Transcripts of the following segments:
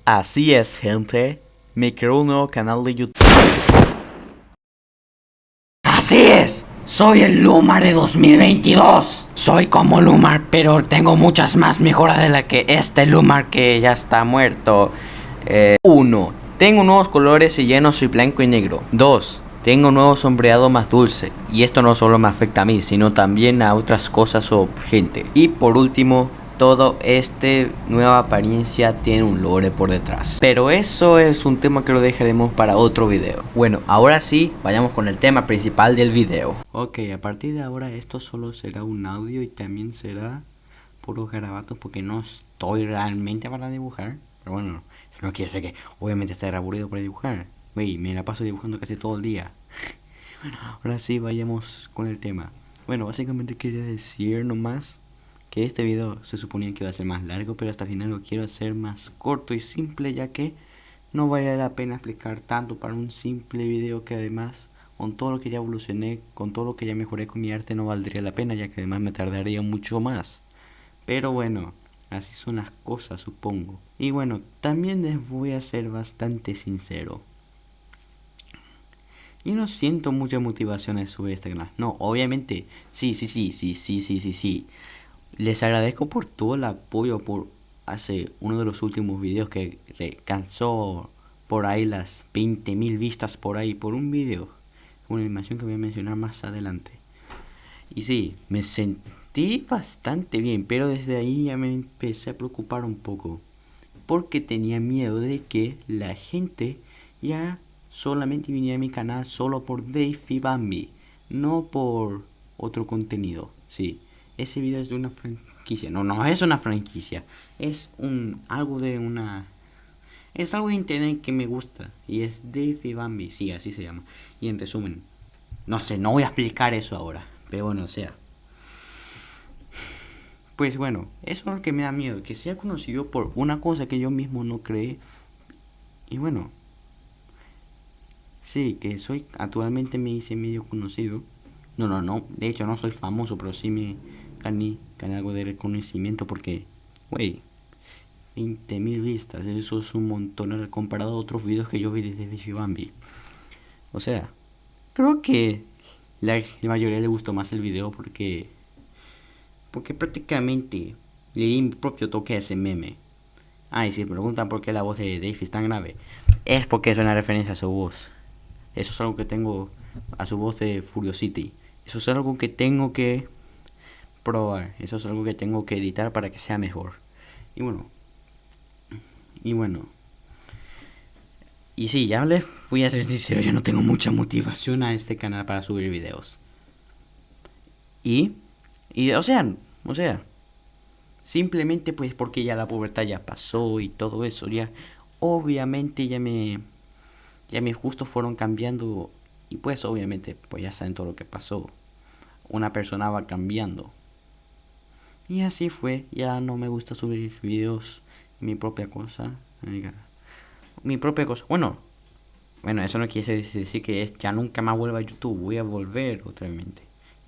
Así es, gente. Me creó un nuevo canal de YouTube. Así es, soy el Lumar de 2022. Soy como Lumar, pero tengo muchas más mejoras de la que este Lumar que ya está muerto. 1. Tengo nuevos colores y ya no soy blanco y negro. 2. Tengo un nuevo sombreado más dulce. Y esto no solo me afecta a mí, sino también a otras cosas o gente. Y por último, todo este nueva apariencia tiene un lore por detrás. Pero eso es un tema que lo dejaremos para otro video. Bueno, ahora sí, vayamos con el tema principal del video. Ok, a partir de ahora esto solo será un audio y también será puros garabatos porque no estoy realmente para dibujar. Pero bueno, eso no quiere decir que obviamente estaré aburrido para dibujar. Wey, me la paso dibujando casi todo el día. Bueno, ahora sí, vayamos con el tema. Bueno, básicamente quería decir nomás que este video se suponía que iba a ser más largo, pero hasta el final lo quiero hacer más corto y simple, ya que no vale la pena explicar tanto para un simple video que además, con todo lo que ya evolucioné, con todo lo que ya mejoré con mi arte, no valdría la pena, ya que además me tardaría mucho más. Pero bueno, así son las cosas, supongo. Y bueno, también les voy a ser bastante sincero. Yo no siento mucha motivación a subir este canal. No, obviamente, sí. Les agradezco por todo el apoyo por hace uno de los últimos videos que alcanzó por ahí las 20.000 vistas por ahí por un video. Una animación que voy a mencionar más adelante. Y sí, me sentí bastante bien, pero desde ahí ya me empecé a preocupar un poco. Porque tenía miedo de que la gente ya solamente viniera a mi canal solo por Dave y Bambi, no por otro contenido. Sí, ese video es de una franquicia. No es una franquicia. Es algo de una... Es algo de internet que me gusta. Y es Dave y Bambi. Sí, así se llama. Y en resumen, no sé, no voy a explicar eso ahora. Pero bueno, o sea. Pues bueno, eso es lo que me da miedo. Que sea conocido por una cosa que yo mismo no creé. Y bueno. Sí, que soy... Actualmente me hice medio conocido. No. De hecho no soy famoso, pero sí me gané algo de reconocimiento porque... Wey, 20.000 vistas. Eso es un montón comparado a otros videos que yo vi desde Bambi. O sea, creo que la mayoría le gustó más el video porque prácticamente le di mi propio toque a ese meme. Ah, y si me preguntan por qué la voz de Dave es tan grave, es porque es una referencia a su voz. Eso es algo que tengo a su voz de Furiosity. Eso es algo que tengo que probar. Eso es algo que tengo que editar para que sea mejor. Y bueno. Y sí, ya les voy a ser sincero, yo no tengo mucha motivación a este canal para subir videos. O sea, simplemente pues porque ya la pubertad ya pasó y todo eso, ya obviamente ya mis gustos fueron cambiando y pues obviamente pues ya saben todo lo que pasó. Una persona va cambiando. Y así fue, ya no me gusta subir videos, mi propia cosa. Mi propia cosa. Bueno, eso no quiere decir que ya nunca más vuelva a YouTube. Voy a volver otra vez.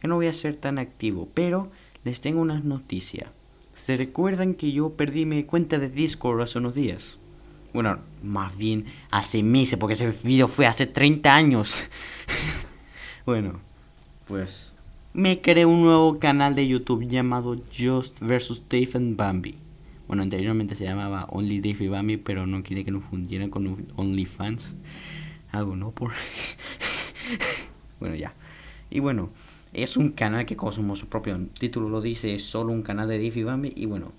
Yo no voy a ser tan activo, pero les tengo unas noticias. ¿Se recuerdan que yo perdí mi cuenta de Discord hace unos días? Bueno, más bien hace meses, porque ese video fue hace 30 años. Bueno, pues me creé un nuevo canal de YouTube llamado Just vs Dave and Bambi. Bueno, anteriormente se llamaba Only Dave y Bambi, pero no quiere que nos fundieran con OnlyFans. Algo no por... Bueno, ya. Y bueno, es un canal que como su propio título lo dice, es solo un canal de Dave y Bambi. Y bueno,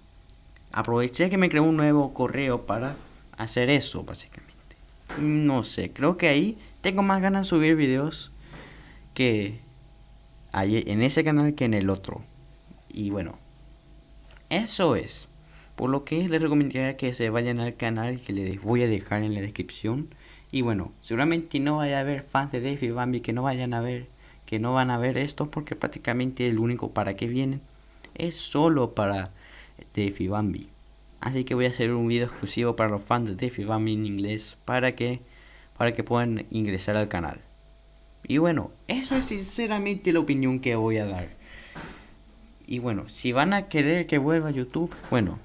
aproveché que me creó un nuevo correo para hacer eso, básicamente. No sé, creo que ahí tengo más ganas de subir videos que en ese canal que en el otro. Y bueno, eso es. Por lo que les recomendaría que se vayan al canal que les voy a dejar en la descripción. Y bueno, seguramente no vaya a haber fans de Dave y Bambi que no van a ver esto, porque prácticamente el único para que vienen es solo para Dave y Bambi. Así que voy a hacer un video exclusivo para los fans de Dave y Bambi en inglés para que puedan ingresar al canal. Y bueno, eso es sinceramente la opinión que voy a dar. Y bueno, si van a querer que vuelva a YouTube, bueno,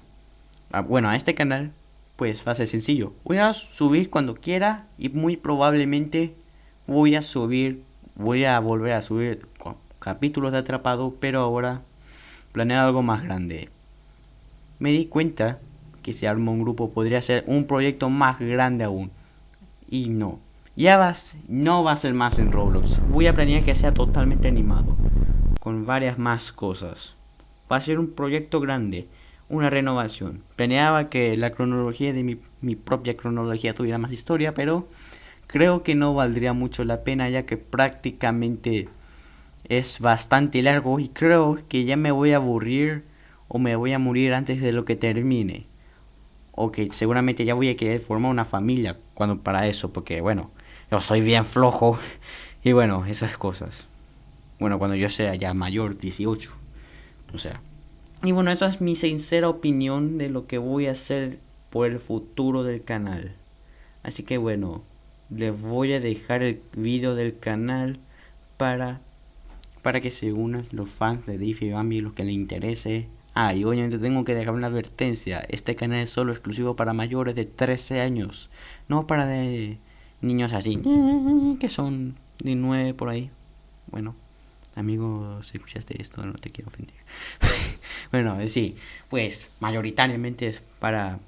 a este canal, Pues va a ser sencillo. Voy a subir cuando quiera y muy probablemente voy a volver a subir capítulos de Atrapado, pero ahora planeo algo más grande. Me di cuenta que si armo un grupo podría ser un proyecto más grande aún. Y no. No va a ser más en Roblox. Voy a planear que sea totalmente animado. Con varias más cosas. Va a ser un proyecto grande. Una renovación. Planeaba que la cronología de mi propia cronología tuviera más historia, pero creo que no valdría mucho la pena ya que prácticamente es bastante largo y creo que ya me voy a aburrir o me voy a morir antes de lo que termine. O que seguramente ya voy a querer formar una familia cuando para eso, porque bueno, yo soy bien flojo y bueno, esas cosas. Bueno, cuando yo sea ya mayor, 18. O sea. Y bueno, esa es mi sincera opinión de lo que voy a hacer por el futuro del canal. Así que bueno, les voy a dejar el video del canal para que se unan los fans de Diff y Bambi, los que les interese. Ah, y obviamente tengo que dejar una advertencia. Este canal es solo exclusivo para mayores de 13 años. No para de niños así, que son de 9 por ahí. Bueno, amigo, si escuchaste esto, no te quiero ofender. Bueno, sí, pues mayoritariamente es para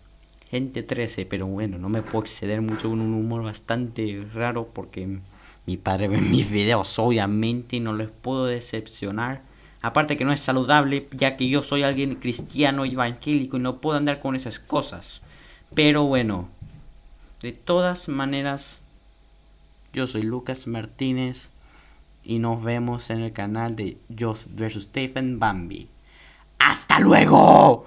gente 13, pero bueno, no me puedo exceder mucho con un humor bastante raro porque mi padre ve mis videos, obviamente, y no les puedo decepcionar. Aparte que no es saludable, ya que yo soy alguien cristiano y evangélico y no puedo andar con esas cosas. Pero bueno, de todas maneras, yo soy Lucas Martínez y nos vemos en el canal de Joss vs Stephen Bambi. ¡Hasta luego!